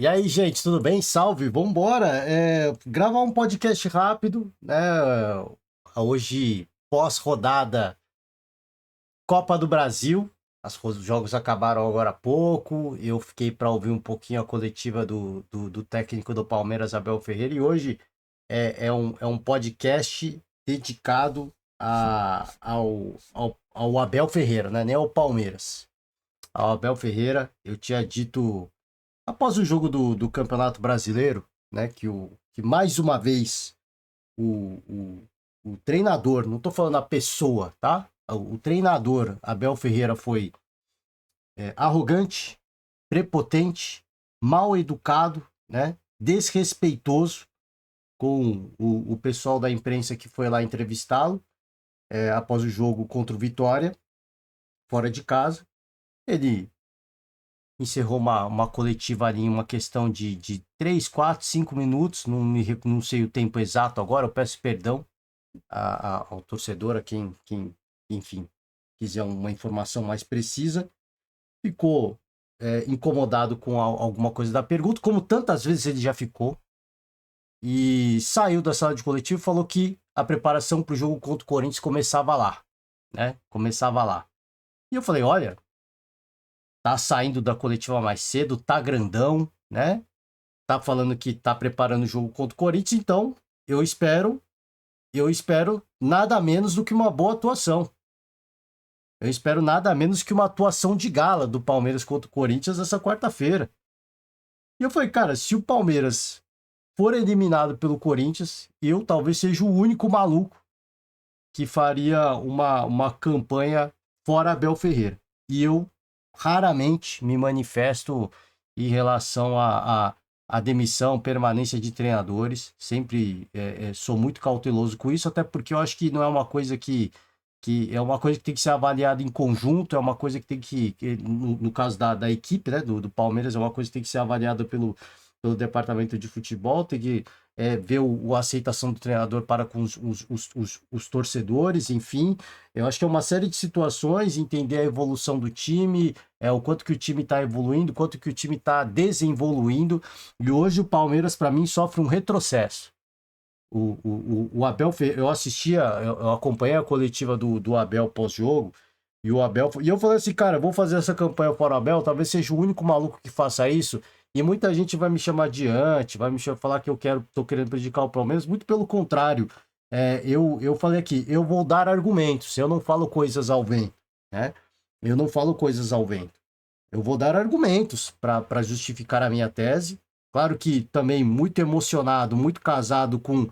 E aí, gente, tudo bem? Salve, vambora! Gravar um podcast rápido, né? Hoje, pós-rodada Copa do Brasil, os jogos acabaram agora há pouco. Eu fiquei para ouvir um pouquinho a coletiva do técnico do Palmeiras, Abel Ferreira, e hoje é um podcast dedicado ao Abel Ferreira, né? Nem ao Palmeiras. Ao Abel Ferreira, eu tinha dito. Após o jogo do Campeonato Brasileiro, né, que mais uma vez o, o, o treinador, não estou falando a pessoa, tá? O treinador Abel Ferreira foi arrogante, prepotente, mal educado, né, desrespeitoso com o pessoal da imprensa que foi lá entrevistá-lo após o jogo contra o Vitória, fora de casa. Ele encerrou uma coletiva ali em uma questão de 3, 4, 5 minutos, não sei o tempo exato agora, eu peço perdão ao torcedor, a quem, enfim, quiser uma informação mais precisa. Ficou incomodado com alguma coisa da pergunta, como tantas vezes ele já ficou, e saiu da sala de coletivo e falou que a preparação para o jogo contra o Corinthians começava lá, né? Começava lá. E eu falei, olha, tá saindo da coletiva mais cedo, tá grandão, né? Tá falando que tá preparando o jogo contra o Corinthians, então eu espero nada menos do que uma boa atuação. Eu espero nada menos que uma atuação de gala do Palmeiras contra o Corinthians essa quarta-feira. E eu falei, cara, se o Palmeiras for eliminado pelo Corinthians, eu talvez seja o único maluco que faria uma campanha fora Abel Ferreira. E eu raramente me manifesto em relação à demissão, permanência de treinadores. Sempre sou muito cauteloso com isso, até porque eu acho que não é uma coisa que é uma coisa que tem que ser avaliada em conjunto, é uma coisa que tem que no caso da equipe, né, do Palmeiras, é uma coisa que tem que ser avaliada pelo departamento de futebol, tem que ver a aceitação do treinador para com os torcedores, enfim. Eu acho que é uma série de situações, entender a evolução do time, o quanto que o time está evoluindo, quanto que o time está desenvoluindo. E hoje o Palmeiras, para mim, sofre um retrocesso. O Abel, eu acompanhei a coletiva do Abel pós-jogo, e eu falei assim, cara, vou fazer essa campanha fora o Abel, talvez seja o único maluco que faça isso, e muita gente vai me chamar de vai falar que tô querendo prejudicar o Palmeiras, muito pelo contrário. Eu falei aqui, eu vou dar argumentos, eu não falo coisas ao vento, né? Eu não falo coisas ao vento. Eu vou dar argumentos para justificar a minha tese. Claro que também muito emocionado, muito casado com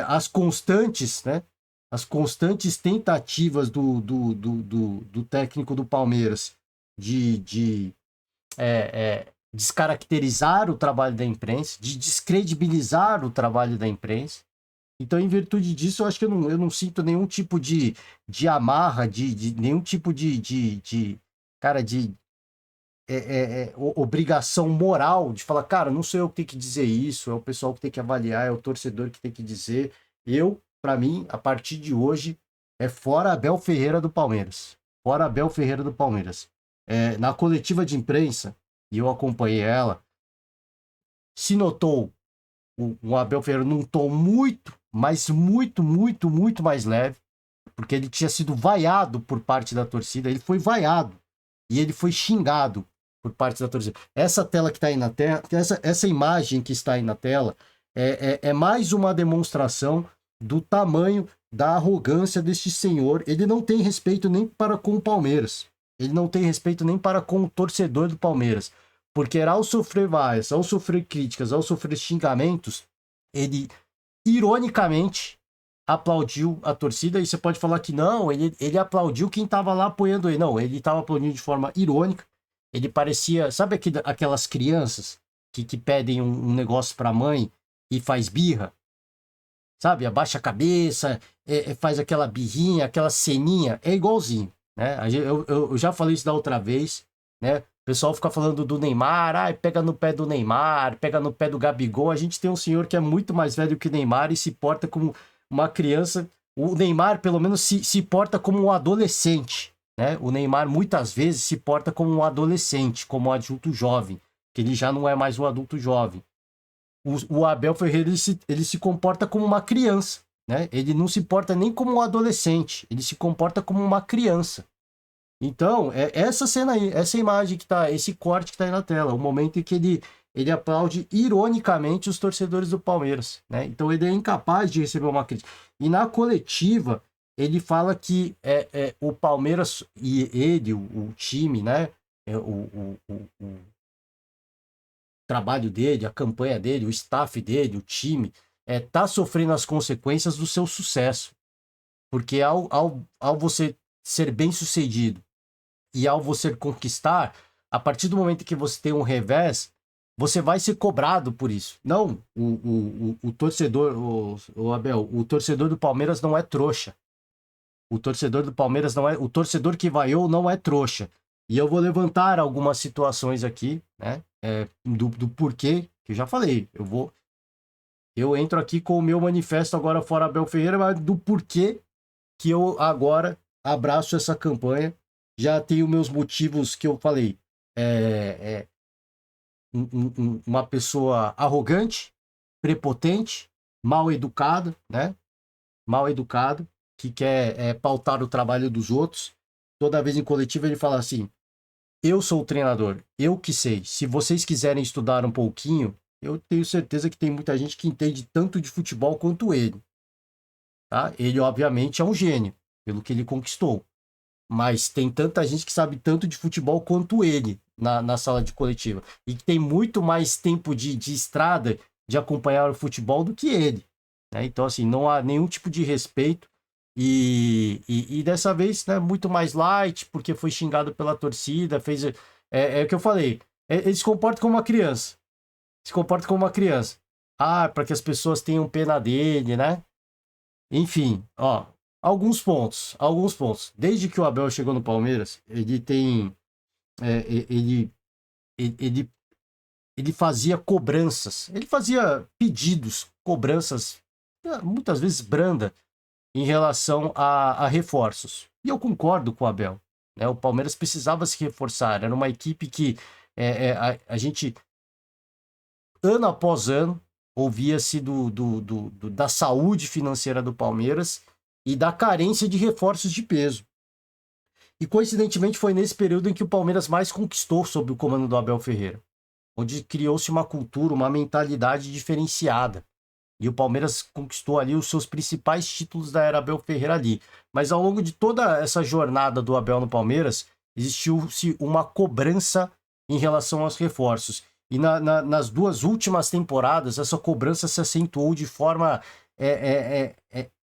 as constantes, né? As constantes tentativas do técnico do Palmeiras de descaracterizar o trabalho da imprensa, de descredibilizar o trabalho da imprensa. Então, em virtude disso, eu acho que eu não sinto nenhum tipo de amarra, de nenhum tipo cara, de obrigação moral de falar, cara, não sou eu que tenho que dizer isso, é o pessoal que tem que avaliar, é o torcedor que tem que dizer. Para mim, a partir de hoje, é fora Abel Ferreira do Palmeiras. Fora Abel Ferreira do Palmeiras. Na coletiva de imprensa, e eu acompanhei ela, se notou o Abel Ferreira num tom muito, mas muito, muito, muito mais leve, porque ele tinha sido vaiado por parte da torcida, ele foi vaiado e ele foi xingado por parte da torcida. Essa tela que está aí na tela, essa imagem que está aí na tela, é mais uma demonstração do tamanho da arrogância deste senhor. Ele não tem respeito nem para com o Palmeiras. Ele não tem respeito nem para com o torcedor do Palmeiras. Porque ao sofrer vaias, ao sofrer críticas, ao sofrer xingamentos, ele ironicamente aplaudiu a torcida. E você pode falar que não, ele aplaudiu quem estava lá apoiando ele. Não, ele estava aplaudindo de forma irônica. Ele parecia, sabe aquelas crianças que pedem um negócio para a mãe e faz birra? Sabe, abaixa a cabeça, faz aquela birrinha, aquela ceninha, é igualzinho, né? Eu já falei isso da outra vez, né? O pessoal fica falando do Neymar, pega no pé do Neymar, pega no pé do Gabigol. A gente tem um senhor que é muito mais velho que o Neymar e se porta como uma criança. O Neymar, pelo menos, se porta como um adolescente, né? O Neymar muitas vezes se porta como um adolescente, como um adulto jovem. que ele já não é mais um adulto jovem. O Abel Ferreira, ele se comporta como uma criança, né? Ele não se porta nem como um adolescente, ele se comporta como uma criança. Então, é essa cena aí, essa imagem que tá, esse corte que tá aí na tela, o momento em que ele aplaude ironicamente os torcedores do Palmeiras, né? Então ele é incapaz de receber uma crítica. E na coletiva, ele fala que o Palmeiras e ele, o time, né? O trabalho dele, a campanha dele, o staff dele, o time, tá sofrendo as consequências do seu sucesso. Porque ao você ser bem sucedido e ao você conquistar, a partir do momento que você tem um revés, você vai ser cobrado por isso. Não, o torcedor, o Abel, o torcedor do Palmeiras não é trouxa. O torcedor do Palmeiras não é. O torcedor que vaiou não é trouxa. E eu vou levantar algumas situações aqui, né? Do porquê, que eu já falei. Eu entro aqui com o meu manifesto agora fora Abel Ferreira, mas do porquê que eu agora abraço essa campanha. Já tenho meus motivos que eu falei. Uma pessoa arrogante, prepotente, mal educada, né? Mal educado, que quer pautar o trabalho dos outros. Toda vez em coletivo ele fala assim: eu sou o treinador, eu que sei. Se vocês quiserem estudar um pouquinho, eu tenho certeza que tem muita gente que entende tanto de futebol quanto ele. Tá? Ele, obviamente, é um gênio, pelo que ele conquistou. Mas tem tanta gente que sabe tanto de futebol quanto ele na sala de coletiva. E que tem muito mais tempo de estrada de acompanhar o futebol do que ele. Né? Então, assim, não há nenhum tipo de respeito. E dessa vez, né, muito mais light, porque foi xingado pela torcida, fez... É o que eu falei. Ele se comporta como uma criança. Se comporta como uma criança. Ah, para que as pessoas tenham pena dele, né? Enfim, ó, alguns pontos. Desde que o Abel chegou no Palmeiras, ele tem... ele, ele, ele fazia cobranças. Ele fazia pedidos, cobranças, muitas vezes branda, em relação a reforços. E eu concordo com o Abel. Né? O Palmeiras precisava se reforçar. Era uma equipe que a gente, ano após ano, ouvia-se da saúde financeira do Palmeiras e da carência de reforços de peso. E coincidentemente foi nesse período em que o Palmeiras mais conquistou sob o comando do Abel Ferreira, onde criou-se uma cultura, uma mentalidade diferenciada. E o Palmeiras conquistou ali os seus principais títulos da era Abel Ferreira ali. Mas ao longo de toda essa jornada do Abel no Palmeiras, existiu-se uma cobrança em relação aos reforços. E nas duas últimas temporadas, essa cobrança se acentuou de forma...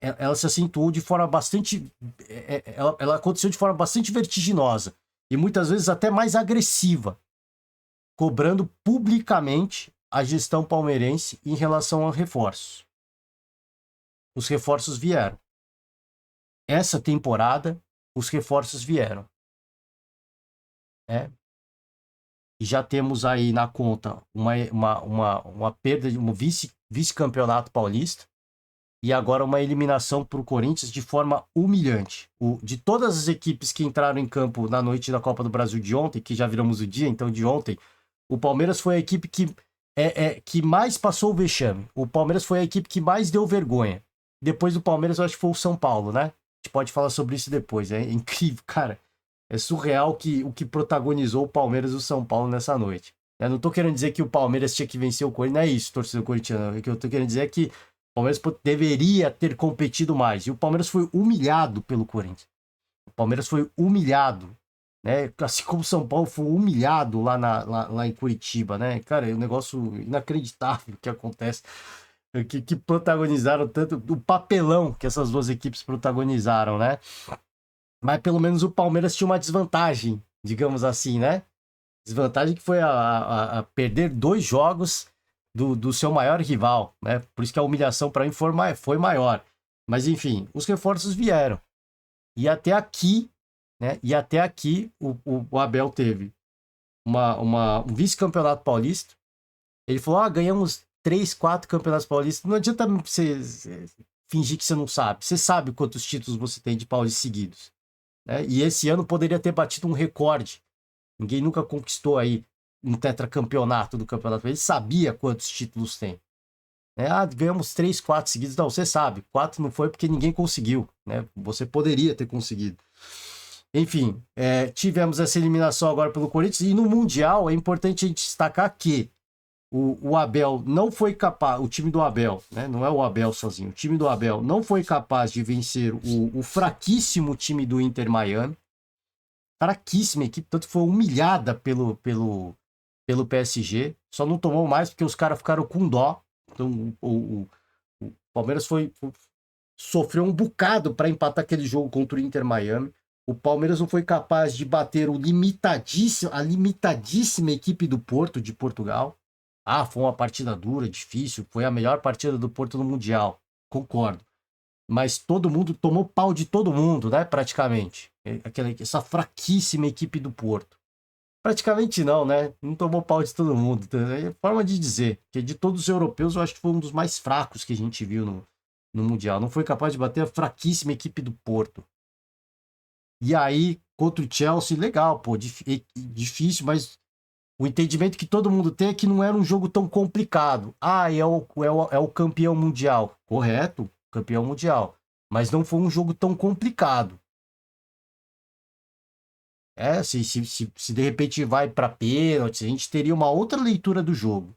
ela se acentuou de forma bastante... ela aconteceu de forma bastante vertiginosa. E muitas vezes até mais agressiva. Cobrando publicamente a gestão palmeirense em relação a reforços. Os reforços vieram. Essa temporada, os reforços vieram. E já temos aí na conta uma perda de um vice-campeonato paulista e agora uma eliminação para o Corinthians de forma humilhante. De todas as equipes que entraram em campo na noite da Copa do Brasil de ontem, que já viramos o dia, então de ontem, o Palmeiras foi a equipe que mais passou o vexame. O Palmeiras foi a equipe que mais deu vergonha. Depois do Palmeiras, eu acho que foi o São Paulo, né? A gente pode falar sobre isso depois. É incrível, cara. É surreal o que protagonizou o Palmeiras e o São Paulo nessa noite. Eu não tô querendo dizer que o Palmeiras tinha que vencer o Corinthians. Não é isso, torcedor corintiano. O que eu tô querendo dizer é que o Palmeiras deveria ter competido mais. E o Palmeiras foi humilhado pelo Corinthians. O Palmeiras foi humilhado. Né? Assim como o São Paulo foi humilhado lá em Curitiba, né? Cara, é um negócio inacreditável que acontece, que protagonizaram tanto o papelão que essas duas equipes protagonizaram, né? Mas pelo menos o Palmeiras tinha uma desvantagem, digamos assim, né? Desvantagem que foi a perder 2 jogos do seu maior rival, né? Por isso que a humilhação para mim foi maior. Mas enfim, os reforços vieram. E até aqui, né? E até aqui o Abel teve um vice-campeonato paulista. Ele falou: ganhamos 3, 4 campeonatos paulistas. Não adianta você fingir que você não sabe. Você sabe quantos títulos você tem de paulistas seguidos. Né? E esse ano poderia ter batido um recorde. Ninguém nunca conquistou aí um tetracampeonato do Campeonato Brasileiro, ele sabia quantos títulos tem. Ganhamos 3, 4 seguidos. Não, você sabe, 4 não foi porque ninguém conseguiu, né? Você poderia ter conseguido. Enfim, tivemos essa eliminação agora pelo Corinthians. E no Mundial é importante a gente destacar que o Abel não foi capaz, o time do Abel, né? Não é o Abel sozinho, o time do Abel não foi capaz de vencer o fraquíssimo time do Inter Miami. Fraquíssima equipe, tanto foi humilhada pelo PSG. Só não tomou mais porque os caras ficaram com dó. Então o Palmeiras sofreu um bocado para empatar aquele jogo contra o Inter Miami. O Palmeiras não foi capaz de bater a limitadíssima equipe do Porto, de Portugal. Foi uma partida dura, difícil. Foi a melhor partida do Porto no Mundial. Concordo. Mas todo mundo tomou pau de todo mundo, né? Praticamente. Essa fraquíssima equipe do Porto. Praticamente não, né? Não tomou pau de todo mundo. É forma de dizer. Que de todos os europeus, eu acho que foi um dos mais fracos que a gente viu no Mundial. Não foi capaz de bater a fraquíssima equipe do Porto. E aí, contra o Chelsea, legal, pô. Difícil, mas o entendimento que todo mundo tem é que não era um jogo tão complicado. É o campeão mundial. Correto, campeão mundial. Mas não foi um jogo tão complicado. Se de repente vai para pênalti, a gente teria uma outra leitura do jogo,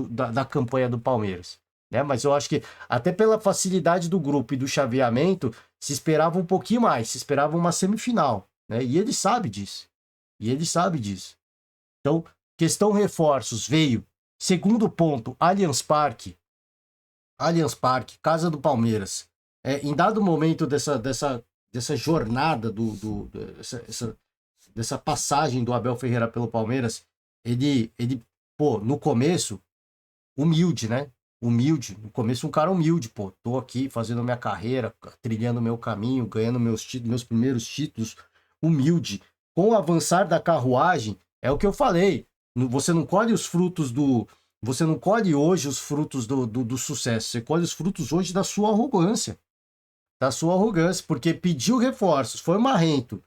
da campanha do Palmeiras. Né? Mas eu acho que até pela facilidade do grupo e do chaveamento, se esperava um pouquinho mais, se esperava uma semifinal. Né? E ele sabe disso. Então, questão reforços, veio. Segundo ponto, Allianz Parque, casa do Palmeiras. Em dado momento dessa jornada, dessa passagem do Abel Ferreira pelo Palmeiras, ele no começo, humilde, né? No começo um cara humilde, tô aqui fazendo minha carreira, trilhando meu caminho, ganhando meus primeiros títulos, humilde. Com o avançar da carruagem, é o que eu falei, você não colhe os frutos você não colhe hoje os frutos do sucesso, você colhe os frutos hoje da sua arrogância. Porque pediu reforços, foi marrento,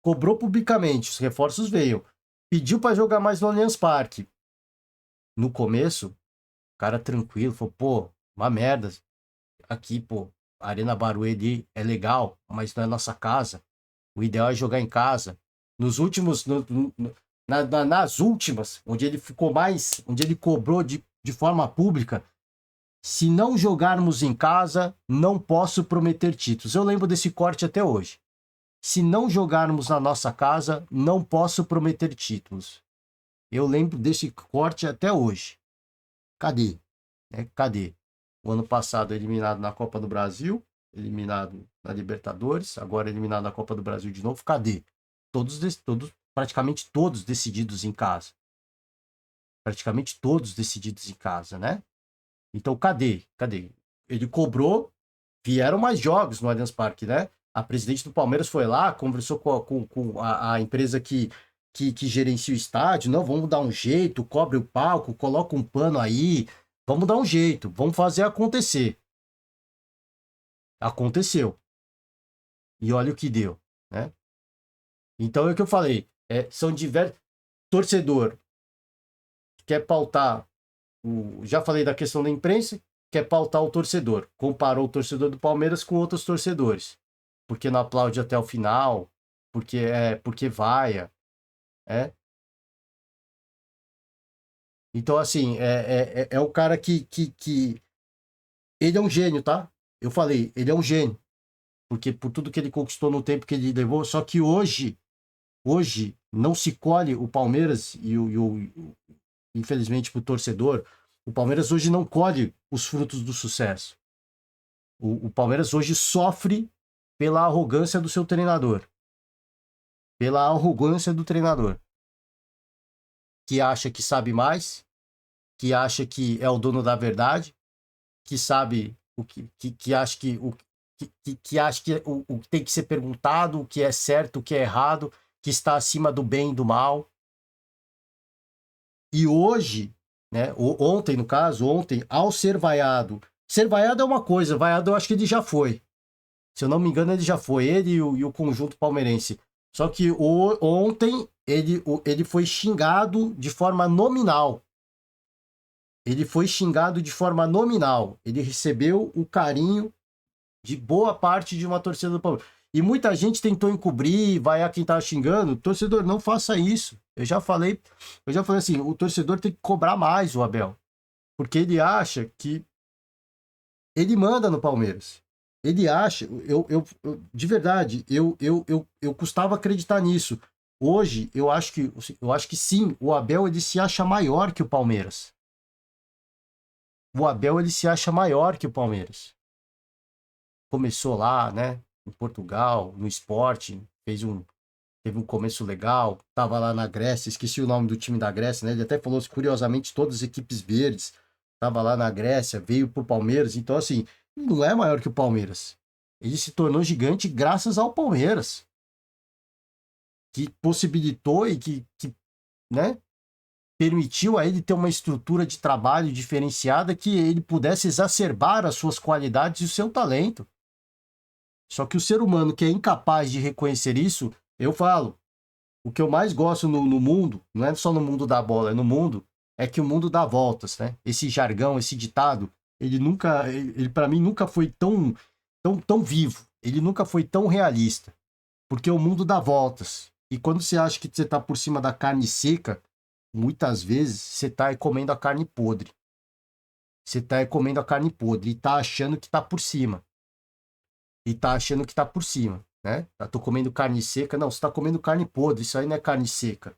cobrou publicamente, os reforços veio, pediu para jogar mais no Allianz Parque. No começo, cara tranquilo, falou, uma merda. Aqui, a Arena Barueri é legal, mas não é nossa casa. O ideal é jogar em casa. Nos últimos, nas últimas, onde ele ficou mais, onde ele cobrou de forma pública, se não jogarmos em casa, não posso prometer títulos. Eu lembro desse corte até hoje. Se não jogarmos na nossa casa, não posso prometer títulos. Eu lembro desse corte até hoje. Cadê? Cadê? O ano passado eliminado na Copa do Brasil, eliminado na Libertadores, agora eliminado na Copa do Brasil de novo. Cadê? Praticamente todos decididos em casa. Né? Então, cadê? Ele cobrou, vieram mais jogos no Allianz Parque, né? A presidente do Palmeiras foi lá, conversou com a empresa que gerencia o estádio. Não, vamos dar um jeito, cobre o palco, coloca um pano aí. Vamos dar um jeito, vamos fazer acontecer. Aconteceu. E olha o que deu, né? Então é o que eu falei. São diversos. Torcedor quer pautar. Já falei da questão da imprensa, quer pautar o torcedor. Comparou o torcedor do Palmeiras com outros torcedores. Porque não aplaude até o final, porque vaia. Então, assim, é o cara que... Ele é um gênio, tá? Eu falei, ele é um gênio. Porque por tudo que ele conquistou no tempo que ele levou, só que hoje não se colhe o Palmeiras infelizmente para o torcedor, o Palmeiras hoje não colhe os frutos do sucesso. O Palmeiras hoje sofre pela arrogância do seu treinador. Pela arrogância do treinador. Que acha que sabe mais, que acha que é o dono da verdade, que sabe que acha que acha que o que tem que ser perguntado, o que é certo, o que é errado, que está acima do bem e do mal. E hoje, né, ontem, ao ser vaiado é uma coisa, vaiado eu acho que ele já foi. Se eu não me engano, ele já foi, ele e o conjunto palmeirense. Só que ontem ele foi xingado de forma nominal. Ele foi xingado de forma nominal. Ele recebeu o carinho de boa parte de uma torcida do Palmeiras. E muita gente tentou encobrir, vai a quem tá xingando. Torcedor, não faça isso. Eu já falei assim, o torcedor tem que cobrar mais o Abel. Porque ele acha que ele manda no Palmeiras. Ele acha, de verdade, eu custava acreditar nisso. Hoje, eu acho que sim, o Abel ele se acha maior que o Palmeiras. O Abel ele se acha maior que o Palmeiras. Começou lá, né, em Portugal, no Sport, teve um começo legal, tava lá na Grécia, esqueci o nome do time da Grécia, né? Ele até falou, curiosamente, todas as equipes verdes, tava lá na Grécia, veio pro Palmeiras, então assim, não é maior que o Palmeiras. Ele se tornou gigante graças ao Palmeiras, que possibilitou e que né, permitiu a ele ter uma estrutura de trabalho diferenciada que ele pudesse exacerbar as suas qualidades e o seu talento. Só que o ser humano que é incapaz de reconhecer isso, eu falo, o que eu mais gosto no mundo, não é só no mundo da bola, é no mundo, é que o mundo dá voltas, né? Esse jargão, esse ditado, ele para mim nunca foi tão vivo, ele nunca foi tão realista, porque o mundo dá voltas. E quando você acha que você tá por cima da carne seca, muitas vezes você tá comendo a carne podre. Você tá comendo a carne podre e tá achando que tá por cima. E tá achando que tá por cima, né? Tô comendo carne seca. Não, você tá comendo carne podre. Isso aí não é carne seca.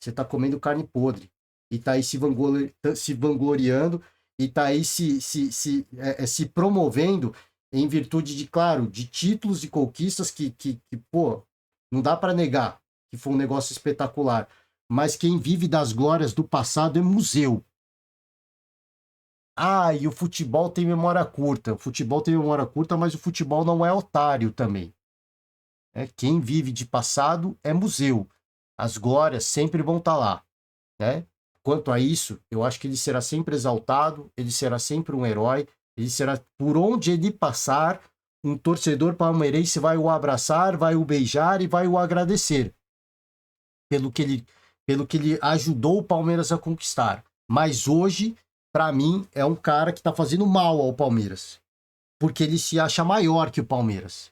Você tá comendo carne podre. E tá aí se vangloriando e tá aí se promovendo em virtude de, claro, de títulos e conquistas que pô, não dá para negar que foi um negócio espetacular. Mas quem vive das glórias do passado é museu. Ah, e o futebol tem memória curta. O futebol tem memória curta, mas o futebol não é otário também. Quem vive de passado é museu. As glórias sempre vão estar lá, né? Quanto a isso, eu acho que ele será sempre exaltado, ele será sempre um herói, ele será, por onde ele passar, um torcedor palmeirense vai o abraçar, vai o beijar e vai o agradecer pelo que ele ajudou o Palmeiras a conquistar. Mas hoje, para mim, é um cara que está fazendo mal ao Palmeiras, porque ele se acha maior que o Palmeiras.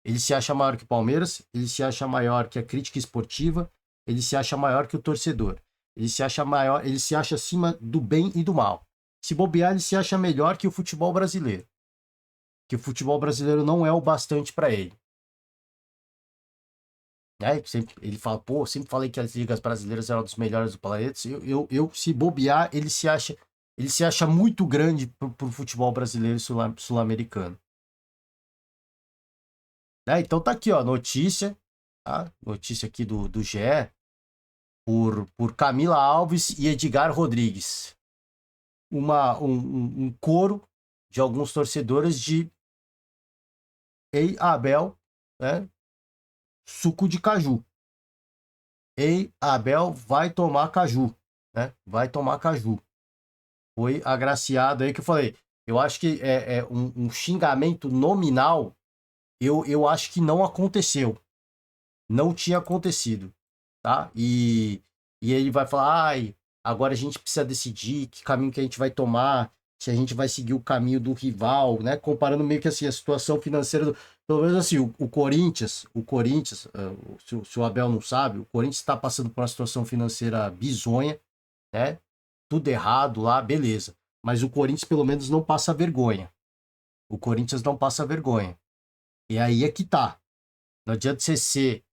Ele se acha maior que o Palmeiras, ele se acha maior que a crítica esportiva, ele se acha maior que o torcedor. Ele se acha maior, ele se acha acima do bem e do mal. Se bobear, ele se acha melhor que o futebol brasileiro. Que o futebol brasileiro não é o bastante para ele. Ele fala, pô, sempre falei que as ligas brasileiras eram dos melhores do planeta. Se bobear, ele se acha muito grande pro futebol brasileiro e sul-americano. Então tá aqui, ó, notícia, tá? Notícia aqui do GE, por Camila Alves e Edgar Rodrigues. Um coro de alguns torcedores de Ei Abel, né? Suco de caju. Ei Abel vai tomar caju, né? Vai tomar caju. Foi agraciado aí que eu falei. Eu acho que é um xingamento nominal. Eu acho que não aconteceu. Não tinha acontecido, tá? E ele vai falar, ai, agora a gente precisa decidir que caminho que a gente vai tomar, se a gente vai seguir o caminho do rival, né? Comparando meio que assim a situação financeira pelo menos assim, o Corinthians, se o Abel não sabe, o Corinthians está passando por uma situação financeira bizonha, né? Tudo errado lá, beleza. Mas o Corinthians pelo menos não passa vergonha. O Corinthians não passa vergonha. E aí é que tá. Não adianta você ser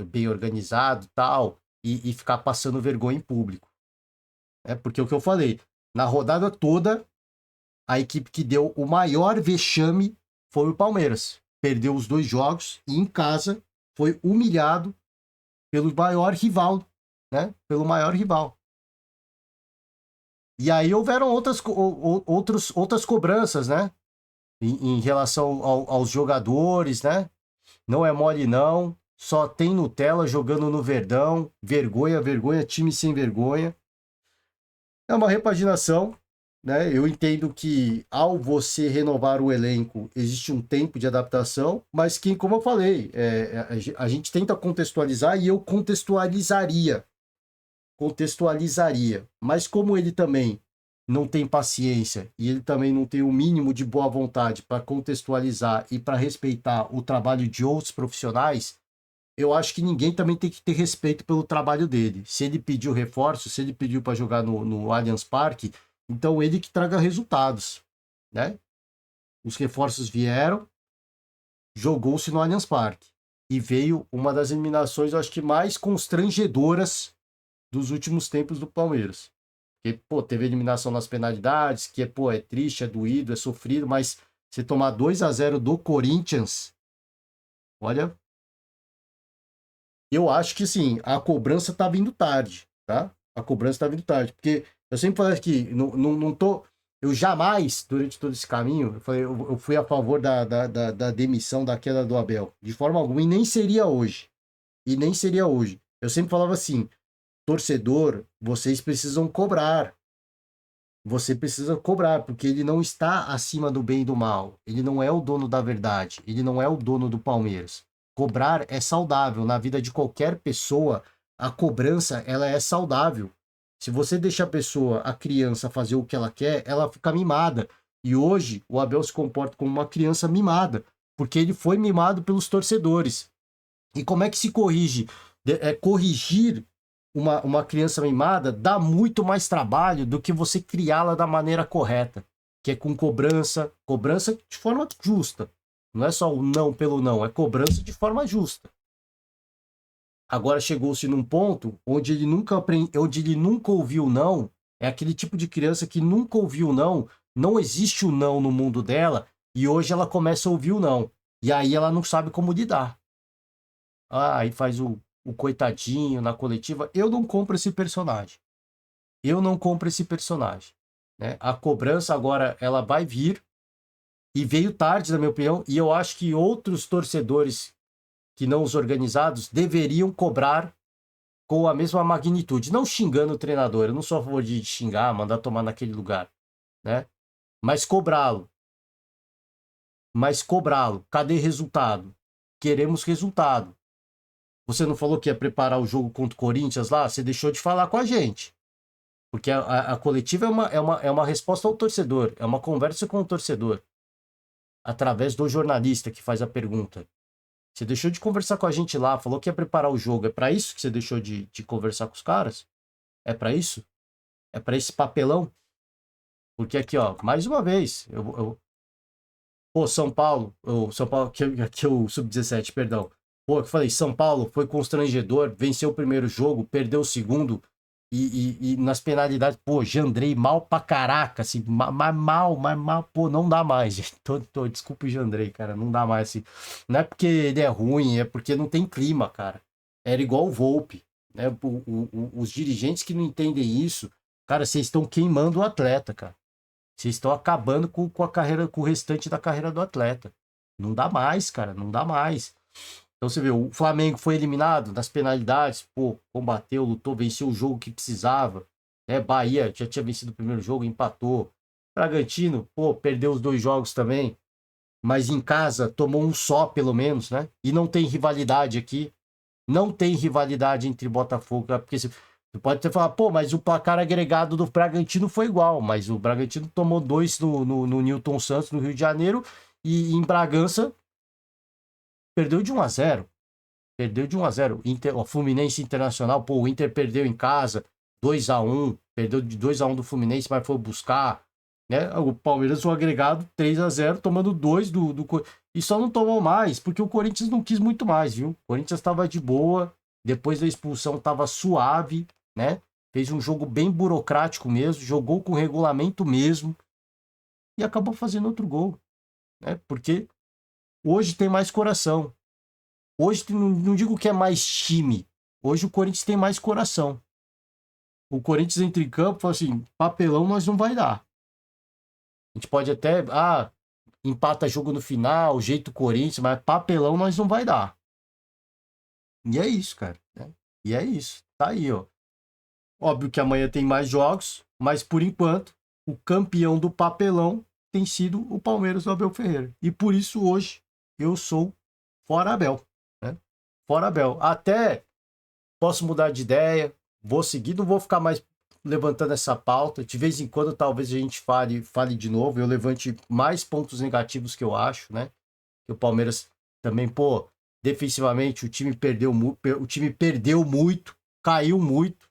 bem organizado tal, e ficar passando vergonha em público. Porque o que eu falei, na rodada toda, a equipe que deu o maior vexame foi o Palmeiras. Perdeu os 2 jogos e em casa foi humilhado pelo maior rival, né? Pelo maior rival. E aí houveram outras cobranças, né? Em relação aos jogadores, né? Não é mole não, só tem Nutella jogando no Verdão, vergonha, time sem vergonha. É uma repaginação, né? Eu entendo que ao você renovar o elenco, existe um tempo de adaptação, mas que, como eu falei, a gente tenta contextualizar e eu contextualizaria. Mas como ele também não tem paciência e ele também não tem o mínimo de boa vontade para contextualizar e para respeitar o trabalho de outros profissionais, eu acho que ninguém também tem que ter respeito pelo trabalho dele. Se ele pediu reforço, se ele pediu para jogar no Allianz Parque, então ele que traga resultados, né? Os reforços vieram, jogou-se no Allianz Parque e veio uma das eliminações, eu acho que mais constrangedoras dos últimos tempos do Palmeiras. Porque, pô, teve eliminação nas penalidades, que pô, é triste, é doído, é sofrido, mas você tomar 2-0 do Corinthians, olha, eu acho que sim, a cobrança tá vindo tarde, tá? A cobrança tá vindo tarde, porque eu sempre falei que não tô. Eu jamais, durante todo esse caminho, eu fui a favor da demissão da queda do Abel, de forma alguma, e nem seria hoje. E nem seria hoje. Eu sempre falava assim: torcedor, vocês precisam cobrar. Você precisa cobrar, porque ele não está acima do bem e do mal. Ele não é o dono da verdade. Ele não é o dono do Palmeiras. Cobrar é saudável. Na vida de qualquer pessoa, a cobrança ela é saudável. Se você deixa a pessoa, a criança, fazer o que ela quer, ela fica mimada. E hoje o Abel se comporta como uma criança mimada, porque ele foi mimado pelos torcedores. E como é que se corrige? Corrigir uma criança mimada dá muito mais trabalho do que você criá-la da maneira correta, que é com cobrança, cobrança de forma justa. Não é só o não pelo não, é cobrança de forma justa. Agora chegou-se num ponto onde ele nunca ouviu não, é aquele tipo de criança que nunca ouviu não, não existe o não no mundo dela, e hoje ela começa a ouvir o não. E aí ela não sabe como lidar. Ah, aí faz o coitadinho na coletiva. Eu não compro esse personagem. Eu não compro esse personagem. Né? A cobrança agora ela vai vir e veio tarde, na minha opinião, e eu acho que outros torcedores que não os organizados deveriam cobrar com a mesma magnitude, não xingando o treinador. Eu não sou a favor de xingar, mandar tomar naquele lugar, né? Mas cobrá-lo. Mas cobrá-lo. Cadê resultado? Queremos resultado. Você não falou que ia preparar o jogo contra o Corinthians lá? Você deixou de falar com a gente. Porque a coletiva é uma resposta ao torcedor, é uma conversa com o torcedor, através do jornalista que faz a pergunta. Você deixou de conversar com a gente lá, falou que ia preparar o jogo. É para isso que você deixou de conversar com os caras? É para isso? É para esse papelão? Porque aqui, ó, mais uma vez, pô, São Paulo, que o Sub-17, perdão. Pô, eu falei, São Paulo foi constrangedor, venceu o primeiro jogo, perdeu o segundo, e nas penalidades, pô, Jandrei mal pra caraca, assim, mas mal, pô, não dá mais, gente. Desculpa o Jandrei, cara, não dá mais, assim. Não é porque ele é ruim, é porque não tem clima, cara. Era igual o Volpe, né? Os dirigentes que não entendem isso, cara, vocês estão queimando o atleta, cara. Vocês estão acabando com a carreira, com o restante da carreira do atleta. Não dá mais, cara, não dá mais. Então você vê, o Flamengo foi eliminado nas penalidades, pô, combateu, lutou, venceu o jogo que precisava. Né? Bahia já tinha vencido o primeiro jogo, empatou. Bragantino, pô, perdeu os 2 jogos também, mas em casa tomou um só, pelo menos, né? E não tem rivalidade aqui. Não tem rivalidade entre Botafogo, porque você pode até falar, pô, mas o placar agregado do Bragantino foi igual, mas o Bragantino tomou 2 no Newton Santos, no Rio de Janeiro, e em Bragança perdeu de 1-0. Perdeu de 1-0. O Fluminense Internacional, pô, o Inter perdeu em casa 2-1, perdeu de 2-1 do Fluminense, mas foi buscar, né? O Palmeiras o agregado 3-0, tomando 2 e só não tomou mais, porque o Corinthians não quis muito mais, viu? O Corinthians estava de boa, depois da expulsão estava suave, né? Fez um jogo bem burocrático mesmo, jogou com regulamento mesmo e acabou fazendo outro gol, né? Porque hoje tem mais coração. Hoje não digo que é mais time. Hoje o Corinthians tem mais coração. O Corinthians entra em campo e fala assim: papelão nós não vai dar. A gente pode até, empata jogo no final, jeito Corinthians, mas papelão nós não vai dar. E é isso, cara. Né? E é isso. Tá aí, ó. Óbvio que amanhã tem mais jogos, mas por enquanto o campeão do papelão tem sido o Palmeiras do Abel Ferreira. E por isso hoje eu sou fora Abel, né? Fora Abel. Até posso mudar de ideia, vou seguir, não vou ficar mais levantando essa pauta. De vez em quando talvez a gente fale de novo, eu levante mais pontos negativos que eu acho, né? Que o Palmeiras também, pô, defensivamente o time perdeu muito, caiu muito,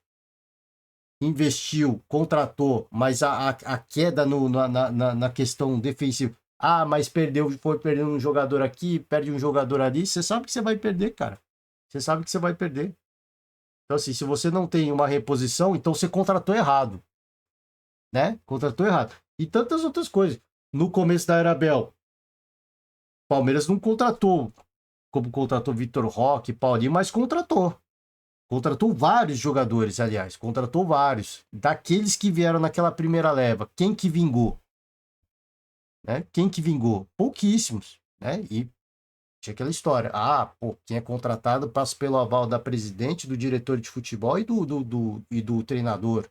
investiu, contratou, mas a queda na questão defensiva. Ah, mas foi perdendo um jogador aqui, perde um jogador ali. Você sabe que você vai perder, cara. Você sabe que você vai perder. Então, assim, se você não tem uma reposição, então você contratou errado, né? Contratou errado. E tantas outras coisas. No começo da era Abel, Palmeiras não contratou como contratou Vitor Roque, Paulinho, mas contratou. Contratou vários jogadores, aliás, contratou vários. Daqueles que vieram naquela primeira leva, quem que vingou? Né? Quem que vingou? Pouquíssimos, né? E tinha aquela história. Ah, pô, quem é contratado passa pelo aval da presidente, do diretor de futebol e do treinador.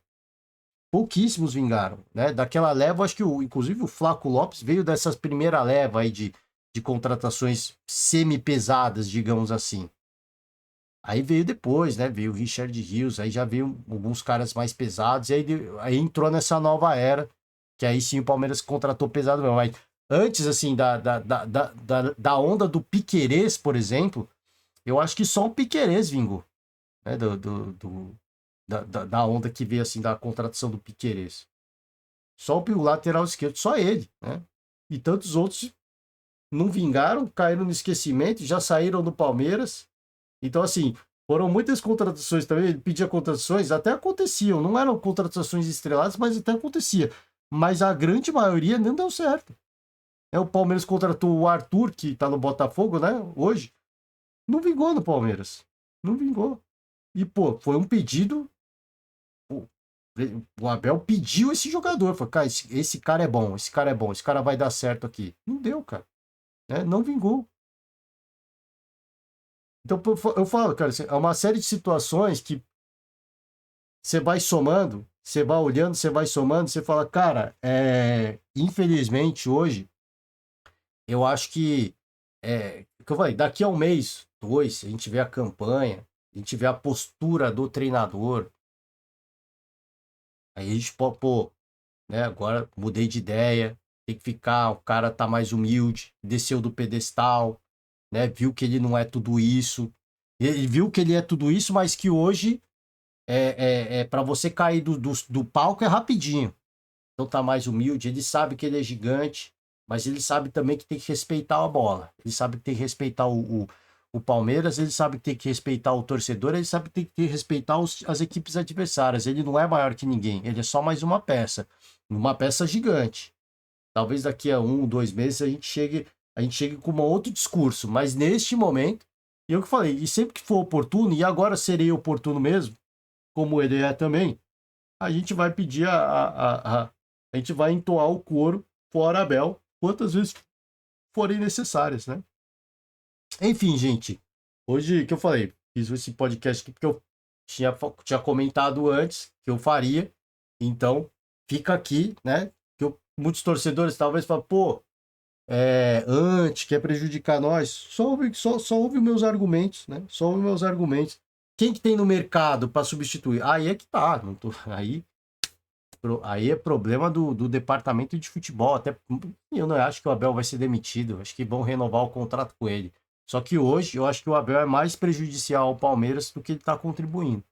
Pouquíssimos vingaram, né? Daquela leva, acho que inclusive o Flaco Lopes veio dessa primeira leva aí de contratações semi-pesadas, digamos assim. Aí veio depois, né? Veio o Richard Rios, aí já veio alguns caras mais pesados, e aí entrou nessa nova era, que aí sim o Palmeiras contratou pesado mesmo. Mas antes, assim, da onda do Piquerez, por exemplo, eu acho que só o Piquerez vingou, né? Da onda que veio, assim, da contratação do Piquerez. Só o lateral esquerdo, só ele, né? E tantos outros não vingaram, caíram no esquecimento, já saíram do Palmeiras. Então, assim, foram muitas contratações também. Ele pedia contratações, até aconteciam. Não eram contratações estreladas, mas até acontecia. Mas a grande maioria não deu certo. O Palmeiras contratou o Arthur, que tá no Botafogo, né? Hoje. Não vingou no Palmeiras. Não vingou. E, pô, foi um pedido. O Abel pediu esse jogador. Falou, cara, esse cara é bom, esse cara é bom, esse cara vai dar certo aqui. Não deu, cara. Né? Não vingou. Então, eu falo, cara, assim, é uma série de situações que você vai somando, você vai olhando, você vai somando, você fala, cara, infelizmente hoje, eu acho que eu falei, daqui a um mês, dois, a gente vê a campanha, a gente vê a postura do treinador, aí a gente pode, pô, né, agora mudei de ideia, tem que ficar, o cara tá mais humilde, desceu do pedestal, né, viu que ele não é tudo isso, ele viu que ele é tudo isso, mas que hoje para você cair do palco é rapidinho. Então tá mais humilde, ele sabe que ele é gigante, mas ele sabe também que tem que respeitar a bola. Ele sabe que tem que respeitar o Palmeiras, ele sabe que tem que respeitar o torcedor, ele sabe que tem que respeitar as equipes adversárias. Ele não é maior que ninguém, ele é só mais uma peça gigante. Talvez daqui a 1, 2 meses a gente chegue com um outro discurso, mas neste momento, e eu que falei, e sempre que for oportuno, e agora serei oportuno mesmo, como ele é também, a gente vai pedir a gente vai entoar o coro fora Abel quantas vezes forem necessárias, né? Enfim, gente, hoje que eu falei, fiz esse podcast aqui porque eu tinha comentado antes que eu faria, então fica aqui, né? Que muitos torcedores talvez falem, pô, quer prejudicar nós, só ouve meus argumentos, né? Só ouve meus argumentos. Quem que tem no mercado para substituir? Aí é que tá, não tô, aí é problema do departamento de futebol. Até eu não acho que o Abel vai ser demitido. Acho que vão renovar o contrato com ele. Só que hoje eu acho que o Abel é mais prejudicial ao Palmeiras do que ele está contribuindo.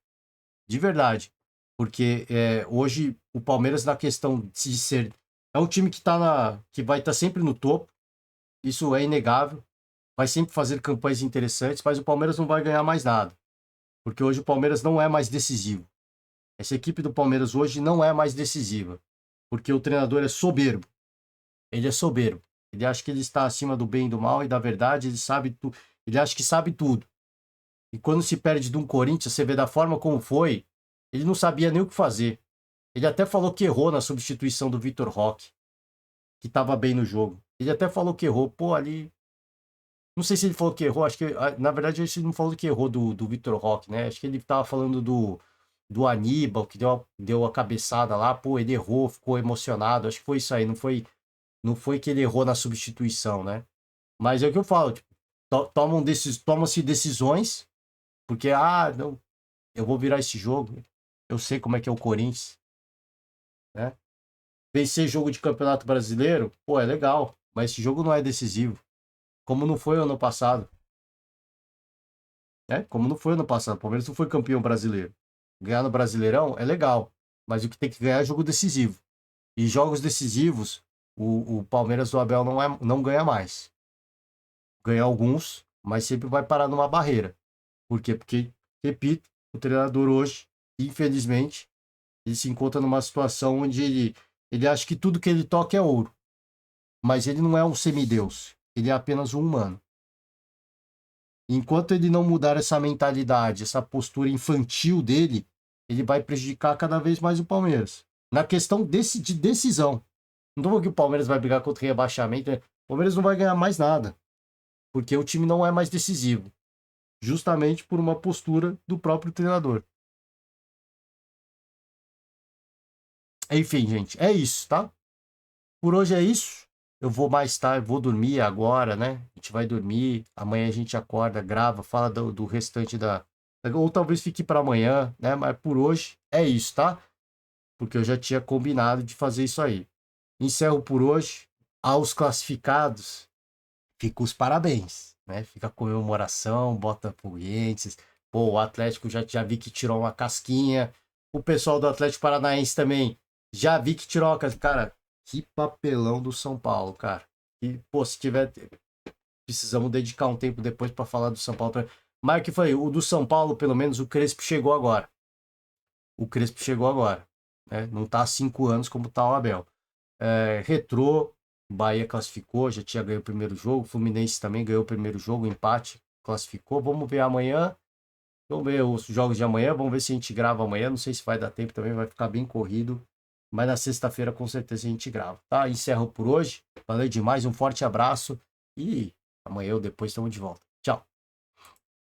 De verdade. Porque hoje o Palmeiras, na questão de ser. É um time que vai estar sempre no topo. Isso é inegável. Vai sempre fazer campanhas interessantes, mas o Palmeiras não vai ganhar mais nada. Porque hoje o Palmeiras não é mais decisivo. Essa equipe do Palmeiras hoje não é mais decisiva, porque o treinador é soberbo. Ele é soberbo. Ele acha que ele está acima do bem e do mal e da verdade, ele acha que sabe tudo. E quando se perde de um Corinthians, você vê da forma como foi, ele não sabia nem o que fazer. Ele até falou que errou na substituição do Vitor Roque, que estava bem no jogo. Ele até falou que errou, pô, ali. Não sei se ele falou que errou, acho que, na verdade, ele não falou que errou do Vitor Roque, né? Acho que ele estava falando do Aníbal, que deu a cabeçada lá, pô, ele errou, ficou emocionado, acho que foi isso aí, não foi que ele errou na substituição, né? Mas é o que eu falo, tipo, tomam-se decisões, porque, não, eu vou virar esse jogo, eu sei como é que é o Corinthians, né? Vencer jogo de Campeonato Brasileiro, pô, é legal, mas esse jogo não é decisivo, como não foi ano passado, né? Como não foi ano passado, o Palmeiras não foi campeão brasileiro. Ganhar no Brasileirão é legal, mas o que tem que ganhar é jogo decisivo. E jogos decisivos, o Palmeiras do Abel não ganha mais. Ganha alguns, mas sempre vai parar numa barreira. Por quê? Porque, repito, o treinador hoje, infelizmente, ele se encontra numa situação onde ele acha que tudo que ele toca é ouro. Mas ele não é um semideus. Ele é apenas um humano. Enquanto ele não mudar essa mentalidade, essa postura infantil dele, ele vai prejudicar cada vez mais o Palmeiras. Na questão de decisão. Não estou falando que o Palmeiras vai brigar contra o rebaixamento. O Palmeiras não vai ganhar mais nada. Porque o time não é mais decisivo. Justamente por uma postura do próprio treinador. Enfim, gente, é isso, tá? Por hoje é isso. Eu vou mais tarde, vou dormir agora, né? A gente vai dormir. Amanhã a gente acorda, grava, fala do restante da. Ou talvez fique para amanhã, né? Mas por hoje é isso, tá? Porque eu já tinha combinado de fazer isso aí. Encerro por hoje. Aos classificados, fica os parabéns, né? Fica a comemoração, Botafoguenses. Pô, o Atlético já vi que tirou uma casquinha. O pessoal do Atlético Paranaense também já vi que tirou uma casquinha. Cara, que papelão do São Paulo, cara. E, pô, se tiver. Precisamos dedicar um tempo depois para falar do São Paulo. Mas o que foi? O do São Paulo, pelo menos, o Crespo chegou agora. O Crespo chegou agora. Né? Não tá há 5 anos como tá o Abel. Retrô, Bahia classificou, já tinha ganho o primeiro jogo. Fluminense também ganhou o primeiro jogo, empate, classificou. Vamos ver amanhã. Vamos ver os jogos de amanhã. Vamos ver se a gente grava amanhã. Não sei se vai dar tempo também, vai ficar bem corrido. Mas na sexta-feira com certeza a gente grava, tá? Encerro por hoje. Valeu demais, um forte abraço e amanhã ou depois estamos de volta. Tchau.